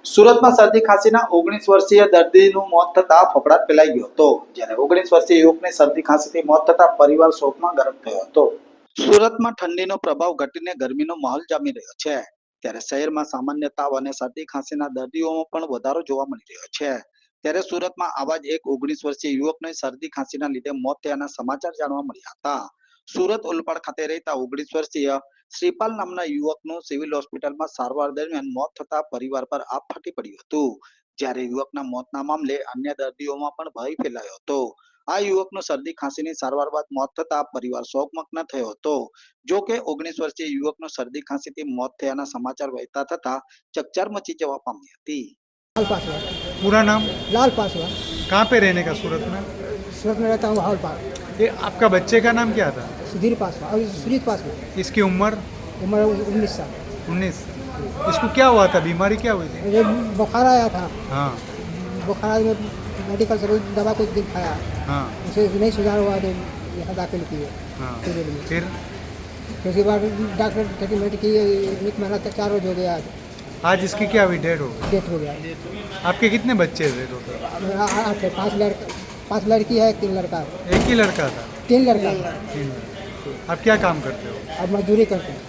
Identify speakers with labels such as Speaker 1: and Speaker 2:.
Speaker 1: સુરતમાં શરદી ખાંસીના 19 વર્ષીય દર્દીનું મોત થતા ફફડાટ ફેલાઈ ગયો હતો. જ્યારે 19 વર્ષીય યુવકને શરદી ખાંસીથી મોત થતા પરિવાર શોકમાં ગરક થયો હતો. સુરતમાં ઠંડીનો પ્રભાવ ઘટીને ગરમીનો માહોલ જામી રહ્યો છે. ત્યારે શહેરમાં સામાન્ય તાવ અને શરદી ખાંસીના દર્દીઓમાં પણ વધારો જોવા મળી રહ્યો છે. ત્યારે સુરતમાં આવા જ એક 19 વર્ષીય યુવકને શરદી ખાંસીના લીધે મોત થયાના સમાચાર જાણવા મળ્યા હતા. સુરત ઓલપાડ ખાતે રહેતા 19 વર્ષીય શ્રીપાલ નામના યુવકનું સિવિલ હોસ્પિટલમાં સારવાર દરમિયાન મોત થતા પરિવાર પર આપ ફાટી પડ્યું હતું. જ્યારે યુવકના મોતના મામલે અન્ય દર્દીઓમાં પણ ભય ફેલાયો હતો. આ યુવકનું શરદી ખાંસીની સારવાર બાદ મોત થતા પરિવાર શોકમગ્ન થયો હતો. જો કે 19 વર્ષીય યુવકનું શરદી ખાંસીથી મોત થયાના સમાચાર વહેતા થતા ચકચાર મચી જવા પામી હતી.
Speaker 2: लाल पासवान।
Speaker 3: पूरा नाम?
Speaker 2: लाल पासवान।
Speaker 3: कहाँ पे रहने का? सूरत में?
Speaker 2: सूरत में रहता हूँ हाउल पार्क।
Speaker 3: ये आपका बच्चे का नाम क्या था?
Speaker 2: सुधीर पासवान और सुजीत पासवान।
Speaker 3: इसकी उम्र?
Speaker 2: उम्र 19 साल।
Speaker 3: 19। इसको क्या हुआ था? बीमारी क्या हुई थी?
Speaker 2: मुझे बुखार आया था।
Speaker 3: हाँ
Speaker 2: बुखार में मेडिकल से कोई दवा कुछ दिन खाया,
Speaker 3: हाँ
Speaker 2: उसे नहीं सुधार हुआ तो यहाँ दाखिल किए
Speaker 3: हाँ।
Speaker 2: सिविल में।
Speaker 3: फिर
Speaker 2: उसके बाद डॉक्टर ट्रीटमेंट किए, 1 महीना तक 4 रोज हो गया,
Speaker 3: आज इसकी क्या हुई? डेड हो गई?
Speaker 2: डेथ हो गया।
Speaker 3: आपके कितने बच्चे थे टोटल?
Speaker 2: 8 है, 5 लड़की है, 3 लड़का है।
Speaker 3: एक ही लड़का था?
Speaker 2: 3 लड़का है।
Speaker 3: 3। आप क्या काम करते हो?
Speaker 2: अब मजदूरी करते हैं।